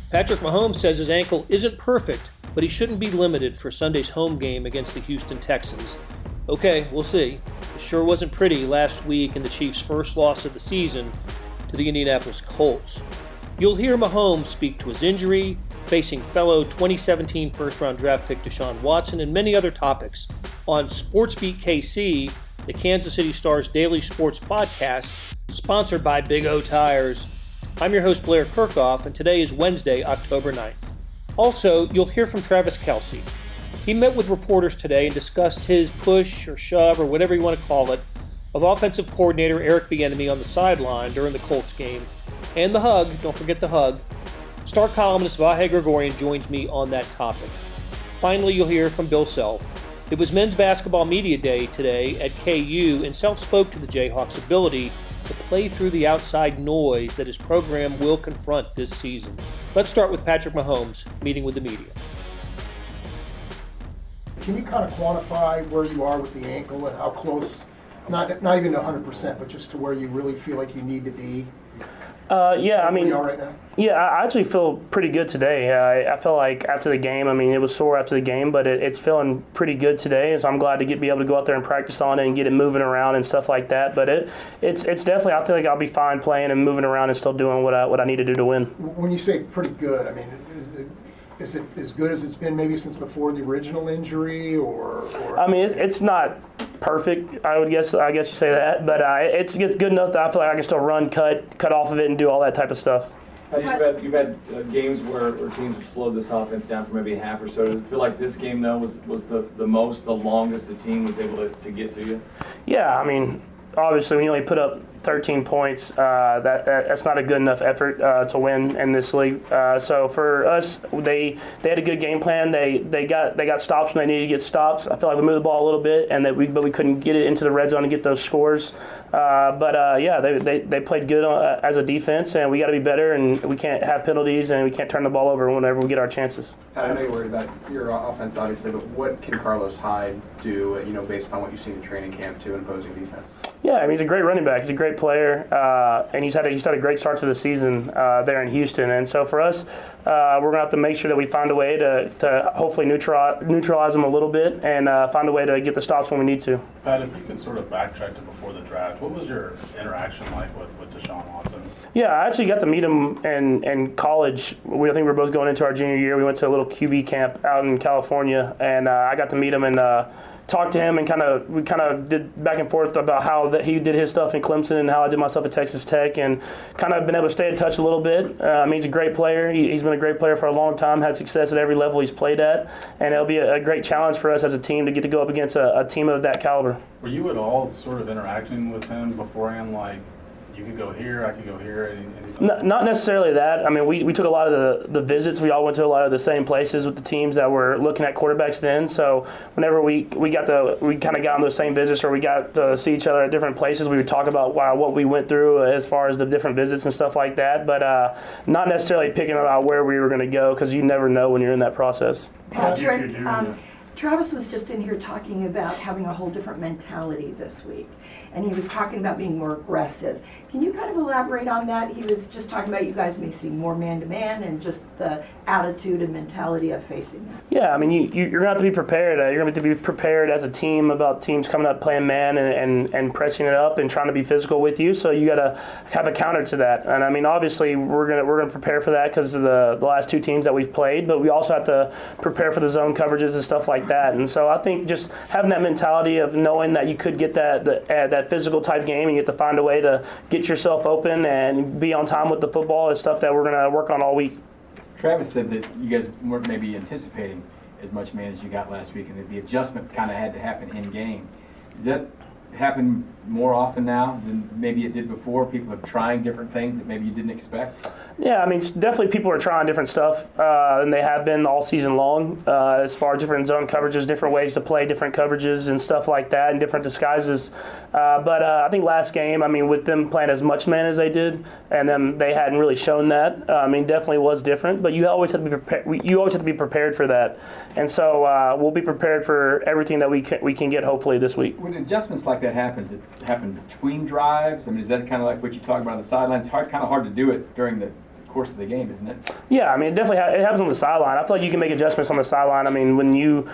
Patrick Mahomes says his ankle isn't perfect, but he shouldn't be limited for Sunday's home game against the Houston Texans. Okay, we'll see. It sure wasn't pretty last week in the Chiefs' first loss of the season to the Indianapolis Colts. You'll hear Mahomes speak to his injury, facing fellow 2017 first-round draft pick Deshaun Watson, and many other topics on SportsBeat KC, the Kansas City Star's daily sports podcast, sponsored by Big O Tires. I'm your host, Blair Kirchhoff, and today is Wednesday, October 9th. Also, you'll hear from Travis Kelce. He met with reporters today and discussed his push or shove or whatever you want to call it of offensive coordinator Eric Bieniemy on the sideline during the Colts game. And the hug, don't forget the hug. Star columnist Vahe Gregorian joins me on that topic. Finally, you'll hear from Bill Self. It was Men's Basketball Media Day today at KU, and Self spoke to the Jayhawks' ability to play through the outside noise that his program will confront this season. Let's start with Patrick Mahomes meeting with the media. Can you kind of quantify where you are with the ankle and how close, not even to 100%, but just to where you really feel like you need to be? Right now? Yeah, I actually feel pretty good today. I felt like after the game, it was sore after the game, but it's feeling pretty good today. So I'm glad to be able to go out there and practice on it and get it moving around and stuff like that. But it's definitely, I feel like I'll be fine playing and moving around and still doing what I need to do to win. When you say pretty good, is it as good as it's been maybe since before the original injury, or? It's not perfect. I guess you say that, but it's good enough that I feel like I can still run, cut off of it, and do all that type of stuff. You've had games where teams have slowed this offense down for maybe a half or so. Does it feel like this game though was the longest the team was able to get to you? Yeah, obviously when you only put up 13 points, that's not a good enough effort to win in this league. So for us, they had a good game plan. They got stops when they needed to get stops. I feel like we moved the ball a little bit, and but we couldn't get it into the red zone and get those scores. They played good as a defense, and we got to be better. And we can't have penalties, and we can't turn the ball over whenever we get our chances. I know you're worried about your offense, obviously, but what can Carlos Hyde do? Based upon what you've seen in training camp to an opposing defense? Yeah, he's a great running back. He's a great player, and he's had a great start to the season there in Houston. And so for us, we're going to have to make sure that we find a way to hopefully neutralize him a little bit and find a way to get the stops when we need to. Pat, if you could sort of backtrack to before the draft, what was your interaction like with Deshaun Watson? Yeah, I actually got to meet him in college. I think we were both going into our junior year. We went to a little QB camp out in California, and I got to meet him and talked to him, and we kind of did back and forth about how he did his stuff in Clemson and how I did myself at Texas Tech, and kind of been able to stay in touch a little bit. He's a great player. He's been a great player for a long time, had success at every level he's played at, and it'll be a great challenge for us as a team to get to go up against a team of that caliber. Were you at all sort of interacting with him beforehand, like you could go here, I could go here? Not necessarily that. We took a lot of the visits. We all went to a lot of the same places with the teams that were looking at quarterbacks then. So whenever we kind of got on those same visits, or we got to see each other at different places, we would talk about what we went through as far as the different visits and stuff like that. But not necessarily picking about where we were going to go, because you never know when you're in that process. Patrick, Travis was just in here talking about having a whole different mentality this week, and he was talking about being more aggressive. Can you kind of elaborate on that? He was just talking about you guys may see more man-to-man and just the attitude and mentality of facing that. Yeah, you're going to have to be prepared. You're going to have to be prepared as a team about teams coming up playing man and pressing it up and trying to be physical with you. So you got to have a counter to that. And obviously we're going to prepare for that because of the last two teams that we've played, but we also have to prepare for the zone coverages and stuff like that. And so I think just having that mentality of knowing that you could get that physical type game, and you have to find a way to get yourself open and be on time with the football is stuff that we're going to work on all week. Travis said that you guys weren't maybe anticipating as much man as you got last week, and that the adjustment kind of had to happen in game. Does that happen more often now than maybe it did before? People are trying different things that maybe you didn't expect? Yeah, definitely people are trying different stuff than they have been all season long, as far as different zone coverages, different ways to play different coverages and stuff like that, and different disguises. But I think last game, with them playing as much man as they did, and then they hadn't really shown that. Definitely was different, but you always have to be prepared. You always have to be prepared for that, and so we'll be prepared for everything that we can get hopefully this week. When adjustments like that happens, it happen between drives. Is that kind of like what you talk about on the sidelines? It's kind of hard to do it during the course of the game, isn't it? Yeah, I mean, it definitely it happens on the sideline. I feel like you can make adjustments on the sideline. I mean, when you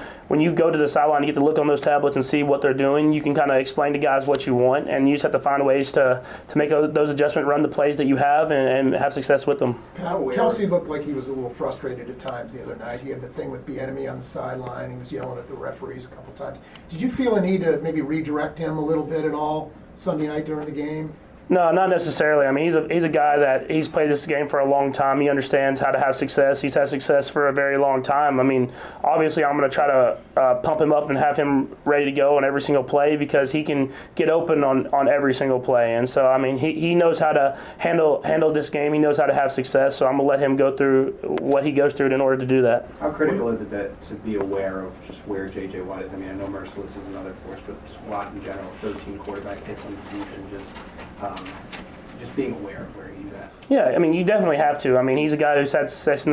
go to the sideline, you get to look on those tablets and see what they're doing. You can kind of explain to guys what you want, and you just have to find ways to make those adjustments, run the plays that you have, and have success with them. Kelce looked like he was a little frustrated at times the other night. He had the thing with Bieniemy on the sideline. He was yelling at the referees a couple times. Did you feel a need to maybe redirect him a little bit at all Sunday night during the game? No, not necessarily. I mean, he's a guy that he's played this game for a long time. He understands how to have success. He's had success for a very long time. I mean, obviously, I'm going to try to pump him up and have him ready to go on every single play because he can get open on every single play. And so, I mean, he knows how to handle this game. He knows how to have success. So I'm going to let him go through what he goes through in order to do that. How critical is it to be aware of just where J.J. Watt is? I mean, I know Merciless is another force, but just Watt in general, 13 quarterback hits on the season, just being aware of where he's at. Yeah, I mean, you definitely have to. I mean, he's a guy who's had success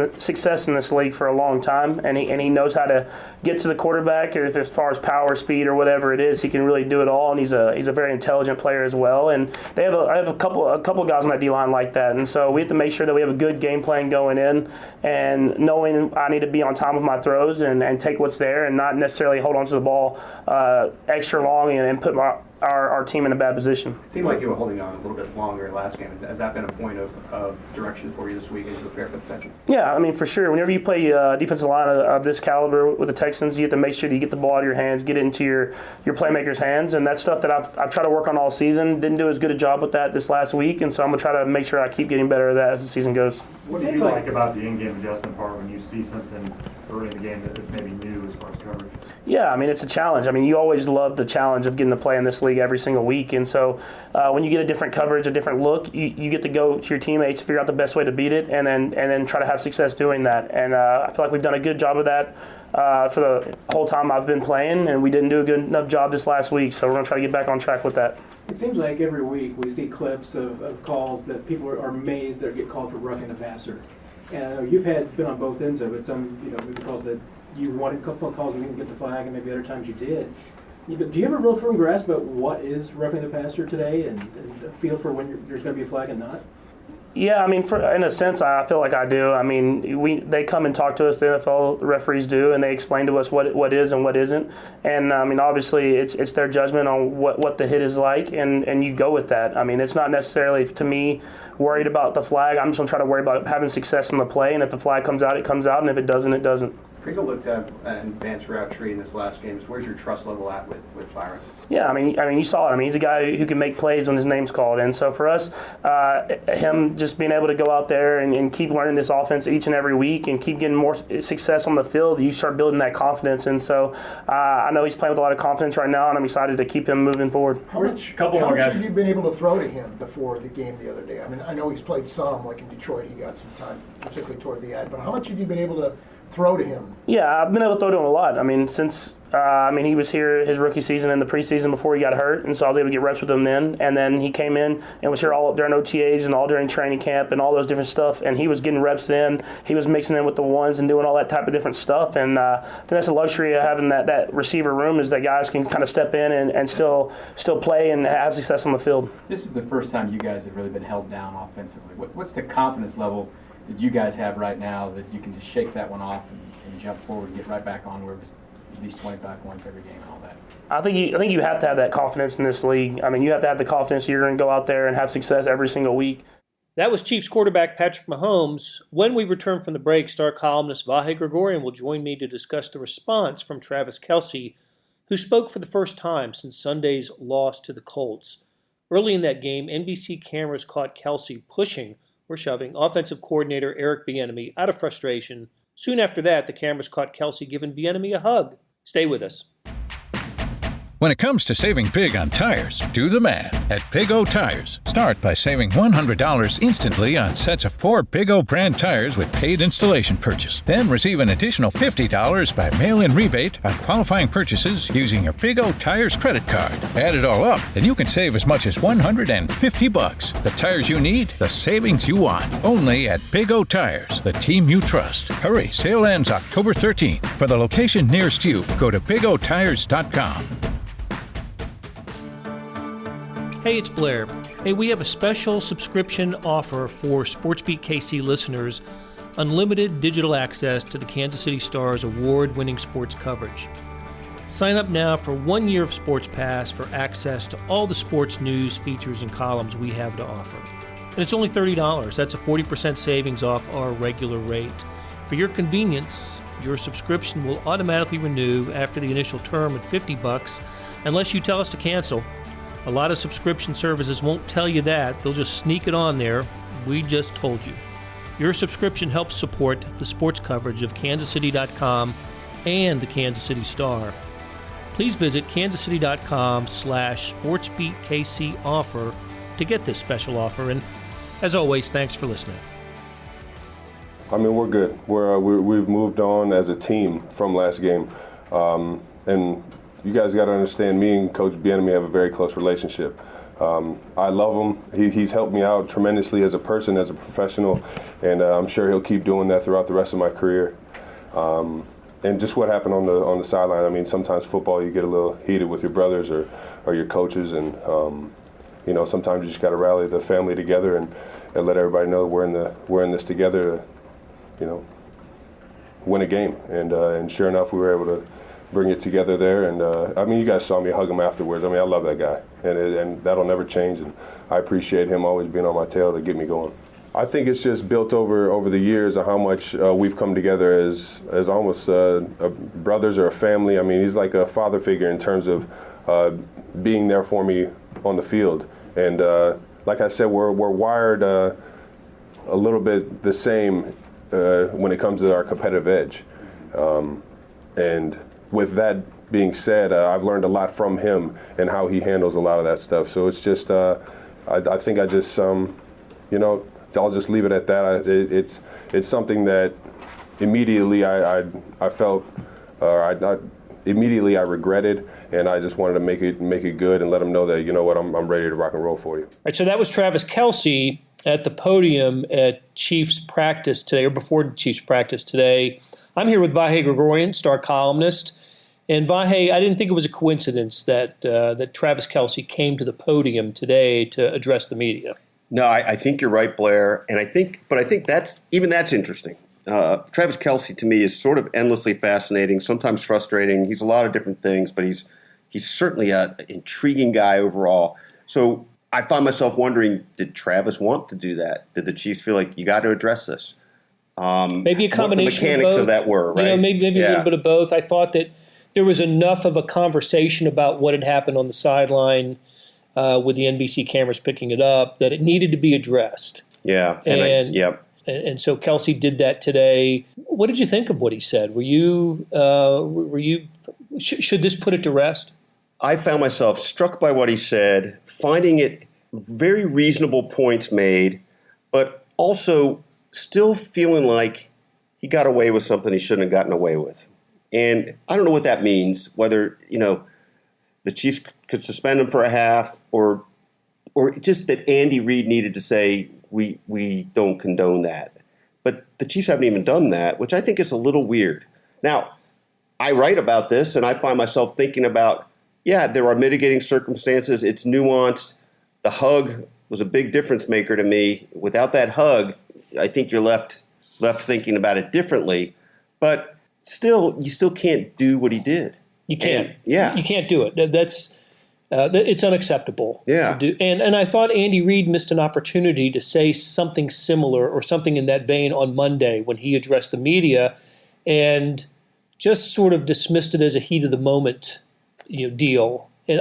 in this league for a long time, and he knows how to get to the quarterback. If as far as power, speed, or whatever it is, he can really do it all. And he's a very intelligent player as well. And I have a couple guys on that D line like that. And so we have to make sure that we have a good game plan going in, and knowing I need to be on time with my throws and take what's there, and not necessarily hold on to the ball extra long and put our team in a bad position. It seemed like you were holding on a little bit longer last game. Has that been a point of direction for you this week as you prepare for the Texans? Yeah, I mean, for sure. Whenever you play defensive line of this caliber with the Texans, you have to make sure that you get the ball out of your hands, get it into your playmakers' hands, and that's stuff that I've tried to work on all season. Didn't do as good a job with that this last week, and so I'm going to try to make sure I keep getting better at that as the season goes. What do you like about the in-game adjustment part when you see something early in the game that's maybe new as far as coverage? Yeah, I mean, it's a challenge. I mean, you always love the challenge of getting to play in this league every single week. And so when you get a different coverage, a different look, you get to go to your teammates, figure out the best way to beat it, and then try to have success doing that. And I feel like we've done a good job of that for the whole time I've been playing, and we didn't do a good enough job this last week. So we're going to try to get back on track with that. It seems like every week we see clips of calls that people are amazed that get called for roughing the passer. And you've been on both ends of it. Some, maybe calls that you wanted calls and didn't get the flag, and maybe other times you did. Do you have a real firm grasp about what is roughing the passer today, and a feel for when there's going to be a flag and not? Yeah, I mean, in a sense, I feel like I do. I mean, they come and talk to us, the NFL referees do, and they explain to us what is and what isn't. And, I mean, obviously, it's their judgment on what the hit is like, and you go with that. I mean, it's not necessarily, to me, worried about the flag. I'm just going to try to worry about having success in the play, and if the flag comes out, it comes out, and if it doesn't, it doesn't. Pringle looked at an advanced route tree in this last game. Where's your trust level at with Byron? Yeah, I mean, you saw it. I mean, he's a guy who can make plays when his name's called. And so for us, him just being able to go out there and keep learning this offense each and every week and keep getting more success on the field, you start building that confidence. And so I know he's playing with a lot of confidence right now, and I'm excited to keep him moving forward. How much have you been able to throw to him before the game the other day? I mean, I know he's played some, like in Detroit, he got some time, particularly toward the end. But how much have you been able to throw to him? Yeah, I've been able to throw to him a lot. I mean, since he was here his rookie season and the preseason before he got hurt, and so I was able to get reps with him then. And then he came in and was here all during OTAs and all during training camp and all those different stuff. And he was getting reps then. He was mixing in with the ones and doing all that type of different stuff. And I think that's the luxury of having that receiver room, is that guys can kind of step in and still play and have success on the field. This was the first time you guys have really been held down offensively. What's the confidence level that you guys have right now that you can just shake that one off and jump forward and get right back on where it was at least 25 points every game and all that? I think you have to have that confidence in this league. I mean, you have to have the confidence you're going to go out there and have success every single week. That was Chiefs quarterback Patrick Mahomes. When we return from the break, star columnist Vahe Gregorian will join me to discuss the response from Travis Kelce, who spoke for the first time since Sunday's loss to the Colts. Early in that game, NBC cameras caught Kelce pushing or shoving offensive coordinator Eric Bieniemy out of frustration. Soon after that, the cameras caught Kelce giving Bieniemy a hug. Stay with us. When it comes to saving big on tires, do the math at Big O Tires. Start by saving $100 instantly on sets of 4 Big O brand tires with paid installation purchase. Then receive an additional $50 by mail-in rebate on qualifying purchases using your Big O Tires credit card. Add it all up, and you can save as much as $150. The tires you need, the savings you want. Only at Big O Tires, the team you trust. Hurry, sale ends October 13th. For the location nearest you, go to BigOTires.com. Hey, it's Blair. Hey, we have a special subscription offer for SportsBeat KC listeners, unlimited digital access to the Kansas City Star's award-winning sports coverage. Sign up now for 1 year of Sports Pass for access to all the sports news, features, and columns we have to offer. And it's only $30. That's a 40% savings off our regular rate. For your convenience, your subscription will automatically renew after the initial term at $50 unless you tell us to cancel. A lot of subscription services won't tell you that. They'll just sneak it on there. We just told you. Your subscription helps support the sports coverage of kansascity.com and the Kansas City Star. Please visit kansascity.com/sportsbeatkc offer to get this special offer. And as always, thanks for listening. I mean, we're good. We've moved on as a team from last game. And you guys got to understand, me and Coach Bieniemy have a very close relationship. I love him. He's helped me out tremendously as a person, as a professional, and I'm sure he'll keep doing that throughout the rest of my career. And just what happened on the sideline, I mean, sometimes football you get a little heated with your brothers or your coaches, and sometimes you just got to rally the family together and let everybody know we're in this together to, win a game. And sure enough, we were able to bring it together there. And I mean, you guys saw me hug him afterwards. I mean, I love that guy, and that'll never change. And I appreciate him always being on my tail to get me going. I think it's just built over the years of how much we've come together as almost brothers or a family. I mean, he's like a father figure in terms of being there for me on the field. And like I said, we're wired a little bit the same when it comes to our competitive edge. And with that being said, I've learned a lot from him and how he handles a lot of that stuff. So it's just, I think I just, I'll just leave it at that. It's something that immediately I felt, immediately I regretted, and I just wanted to make it good and let him know that, you know what, I'm ready to rock and roll for you. All right, so that was Travis Kelce at the podium at Chiefs practice today, or before Chiefs practice today. I'm here with Vahe Gregorian, Star columnist. And Vahe, I didn't think it was a coincidence that Travis Kelce came to the podium today to address the media. No, I think you're right, Blair. And I think that's interesting. Travis Kelce to me is sort of endlessly fascinating, sometimes frustrating. He's a lot of different things, but he's certainly an intriguing guy overall. So I find myself wondering, did Travis want to do that? Did the Chiefs feel like you got to address this? Maybe a combination what the mechanics of both. Of that were, right? Maybe a little bit of both. I thought that there was enough of a conversation about what had happened on the sideline with the NBC cameras picking it up that it needed to be addressed. Yeah. And so Kelce did that today. What did you think of what he said? Should this put it to rest? I found myself struck by what he said, finding it very reasonable points made, but also still feeling like he got away with something he shouldn't have gotten away with. And I don't know what that means, whether, the Chiefs could suspend him for a half or just that Andy Reid needed to say, we don't condone that. But the Chiefs haven't even done that, which I think is a little weird. Now, I write about this and I find myself thinking about, there are mitigating circumstances. It's nuanced. The hug was a big difference maker to me. Without that hug, I think you're left thinking about it differently. But you still can't do what he did. You can't. And, you can't do it. It's unacceptable. Yeah. To do. And I thought Andy Reid missed an opportunity to say something similar or something in that vein on Monday when he addressed the media, and just sort of dismissed it as a heat of the moment, deal. And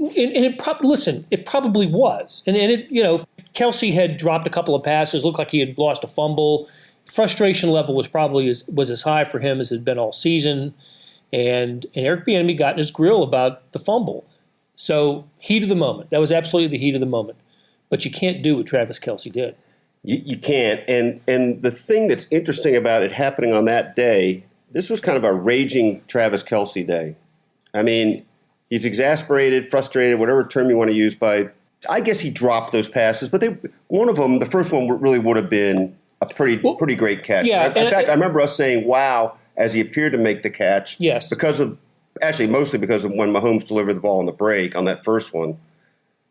it probably was. And it, Kelce had dropped a couple of passes, looked like he had lost a fumble. Frustration level was probably was as high for him as it had been all season. And Eric Bieniemy got in his grill about the fumble. So heat of the moment. That was absolutely the heat of the moment. But you can't do what Travis Kelce did. You can't. And the thing that's interesting about it happening on that day, this was kind of a raging Travis Kelce day. I mean, he's exasperated, frustrated, whatever term you want to use by, I guess he dropped those passes, but one of them, the first one really would have been a pretty great catch. Yeah, In fact, I remember us saying, wow, as he appeared to make the catch. Yes. Mostly because of when Mahomes delivered the ball on the break on that first one.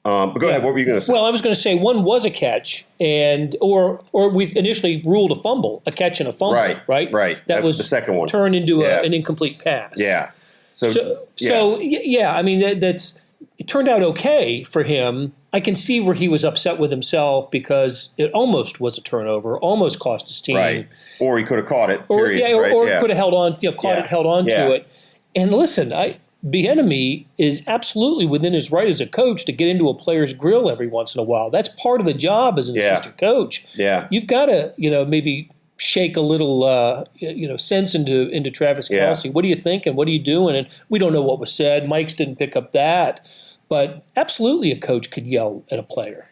But go ahead. What were you going to say? Well, I was going to say one was a catch, or we've initially ruled a fumble, a catch and a fumble, right? That was the second one turned into an incomplete pass. Yeah. So I mean, that's it turned out okay for him. I can see where he was upset with himself because it almost was a turnover, almost cost his team. Right. Or he could have caught it. Or period, could have held on, caught it, held on to it. And listen, Bieniemy is absolutely within his right as a coach to get into a player's grill every once in a while. That's part of the job as an assistant coach. Yeah. You've got to, maybe shake a little, sense into Travis Kelce. What do you think and what are you doing? And we don't know what was said. Mike's didn't pick up that. But absolutely a coach could yell at a player.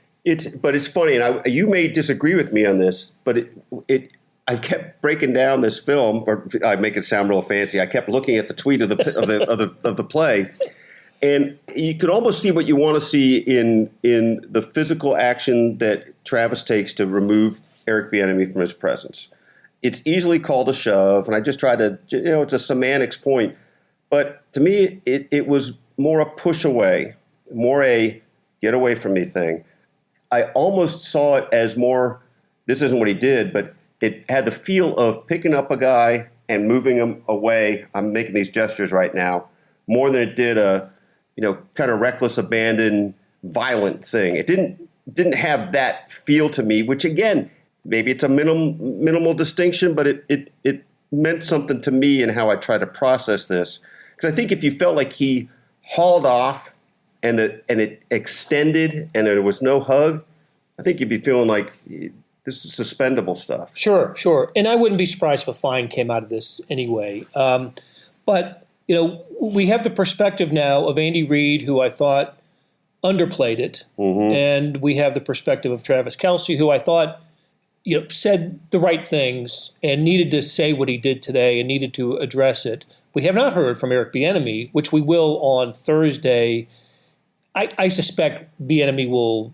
But it's funny, and you may disagree with me on this, but I kept breaking down this film, or I make it sound real fancy. I kept looking at the tweet of the play, and you could almost see what you want to see in the physical action that Travis takes to remove Eric Bieniemy from his presence. It's easily called a shove, and I just tried to, it's a semantics point, but to me, it was more a push away, more a get away from me thing. I almost saw it as more, this isn't what he did, but it had the feel of picking up a guy and moving him away. I'm making these gestures right now, more than it did a, kind of reckless, abandon, violent thing. It didn't have that feel to me, which again, maybe it's a minimal distinction, but it meant something to me in how I try to process this. Because I think if you felt like he hauled off and it extended and there was no hug, I think you'd be feeling like this is suspendable stuff. Sure. And I wouldn't be surprised if a fine came out of this anyway. But, we have the perspective now of Andy Reid, who I thought underplayed it. Mm-hmm. And we have the perspective of Travis Kelce, who I thought, said the right things and needed to say what he did today and needed to address it. We have not heard from Eric Bieniemy, which we will on Thursday. I suspect Bieniemy will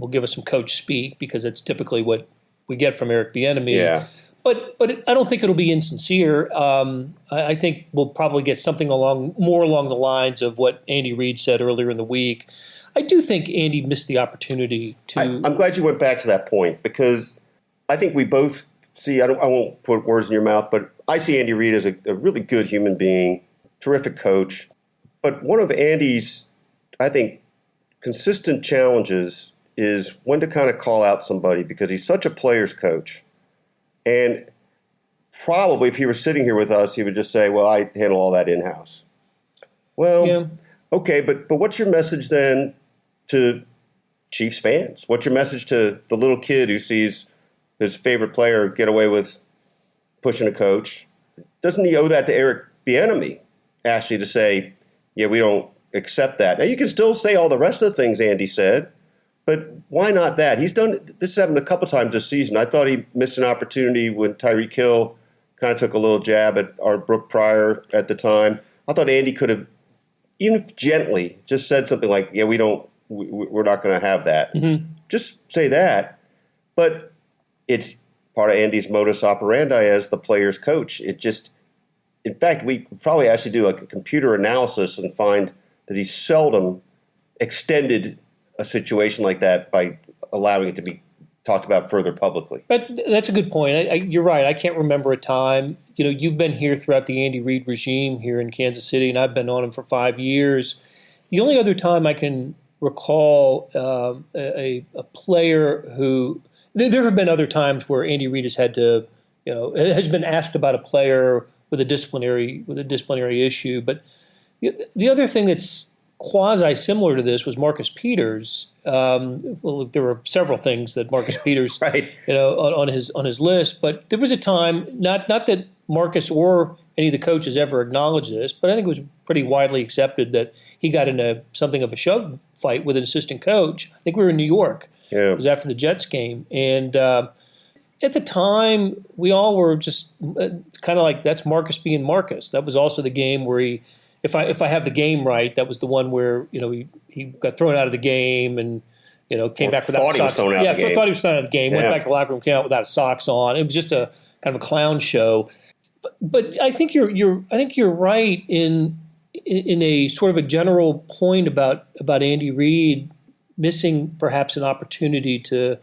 give us some coach speak because that's typically what we get from Eric Bieniemy. Yeah. But I don't think it'll be insincere. I think we'll probably get something more along the lines of what Andy Reid said earlier in the week. I do think Andy missed the opportunity to. I'm glad you went back to that point because I think we both see. I won't put words in your mouth, but I see Andy Reid as a really good human being, terrific coach. But one of Andy's, I think, consistent challenges is when to kind of call out somebody because he's such a player's coach. And probably if he were sitting here with us, he would just say, well, I handle all that in-house. Well, okay, but what's your message then to Chiefs fans? What's your message to the little kid who sees his favorite player get away with pushing a coach? Doesn't he owe that to Eric Bieniemy, actually, to say, yeah, we don't accept that? Now, you can still say all the rest of the things Andy said, but why not that? He's done this happened a couple times this season. I thought he missed an opportunity when Tyreek Hill kind of took a little jab at our Brooke Pryor at the time. I thought Andy could have, even if gently, just said something like, yeah, we're not going to have that. Mm-hmm. Just say that. But it's part of Andy's modus operandi as the player's coach. In fact, we probably actually do a computer analysis and find that he seldom extended a situation like that by allowing it to be talked about further publicly. But that's a good point. You're right. I can't remember a time. You've been here throughout the Andy Reid regime here in Kansas City, and I've been on him for 5 years. The only other time I can recall a player who there have been other times where Andy Reid has had to, has been asked about a player with a disciplinary issue. But the other thing that's quasi-similar to this was Marcus Peters. Well, there were several things that Marcus Peters, right. On his list, but there was a time, not that Marcus or any of the coaches ever acknowledged this, but I think it was pretty widely accepted that he got into something of a shove fight with an assistant coach. I think we were in New York. Yeah. It was after the Jets game, and at the time we all were just kind of like, that's Marcus being Marcus. That was also the game where he. If I have the game right, that was the one where he got thrown out of the game and came back without socks. Thought he was thrown out of the game. Went back to the locker room, came out without socks on. It was just a kind of a clown show. But I think you're right in a sort of a general point about Andy Reid missing perhaps an opportunity to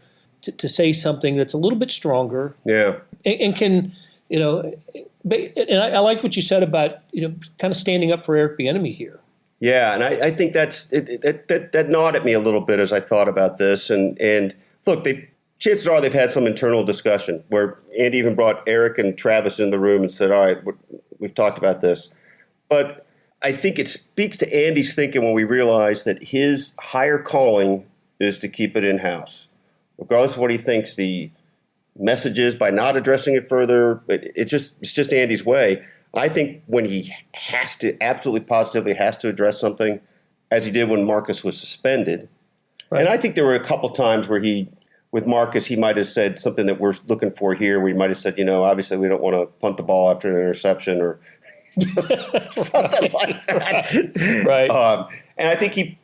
say something that's a little bit stronger. Yeah. And can, and I like what you said about, kind of standing up for Eric Bieniemy here. Yeah, and I think that gnawed at me a little bit as I thought about this. And look, chances are they've had some internal discussion where Andy even brought Eric and Travis in the room and said, all right, we've talked about this. But I think it speaks to Andy's thinking when we realize that his higher calling is to keep it in-house. Regardless of what he thinks the message is, by not addressing it further, it's just Andy's way. I think when he absolutely positively has to address something, as he did when Marcus was suspended. Right. And I think there were a couple times where with Marcus, he might have said something that we're looking for here, where he might have said, obviously we don't want to punt the ball after an interception or something like that. Right. And I think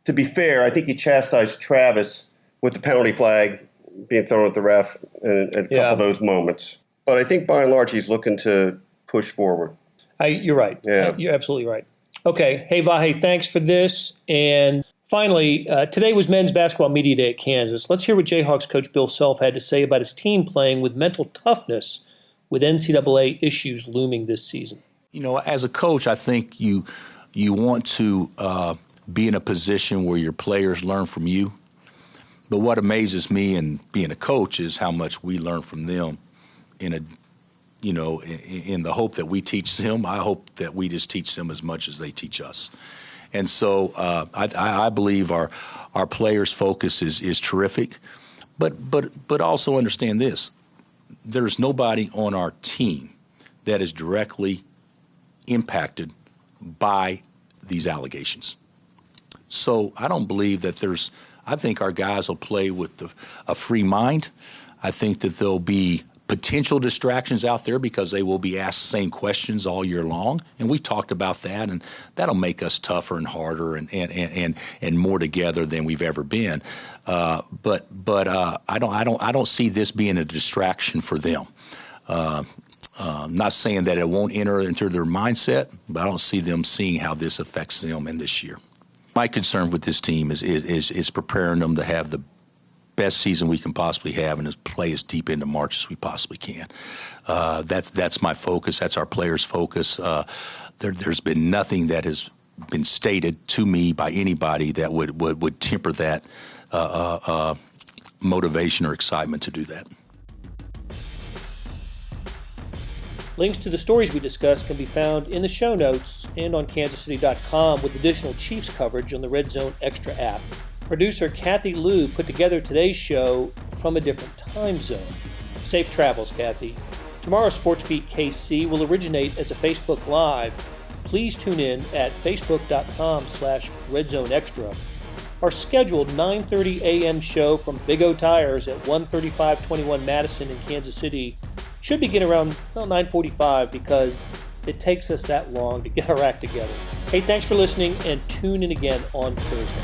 to be fair, I think he chastised Travis with the penalty flag being thrown at the ref and a couple of those moments. But I think by and large, he's looking to push forward. You're right. Yeah. You're absolutely right. Okay. Hey, Vahe, thanks for this. And finally, today was Men's Basketball Media Day at Kansas. Let's hear what Jayhawks coach Bill Self had to say about his team playing with mental toughness with NCAA issues looming this season. As a coach, I think you want to be in a position where your players learn from you. But what amazes me in being a coach is how much we learn from them in the hope that we teach them. I hope that we just teach them as much as they teach us. And so I believe our players' focus is terrific. But also understand this. There's nobody on our team that is directly impacted by these allegations. So I don't believe that I think our guys will play with a free mind. I think that there'll be potential distractions out there because they will be asked the same questions all year long. And we've talked about that, and that'll make us tougher and harder and more together than we've ever been. But I don't see this being a distraction for them. Not saying that it won't enter into their mindset, but I don't see them seeing how this affects them in this year. My concern with this team is preparing them to have the best season we can possibly have and to play as deep into March as we possibly can. That's my focus. That's our players' focus. There's been nothing that has been stated to me by anybody that would temper that motivation or excitement to do that. Links to the stories we discussed can be found in the show notes and on kansascity.com with additional Chiefs coverage on the Red Zone Extra app. Producer Kathy Liu put together today's show from a different time zone. Safe travels, Kathy. Tomorrow's SportsBeat KC will originate as a Facebook Live. Please tune in at facebook.com/RedZoneExtra. Our scheduled 9:30 a.m. show from Big O Tires at 13521 Madison in Kansas City should begin around 9:45 because it takes us that long to get our act together. Hey, thanks for listening and tune in again on Thursday.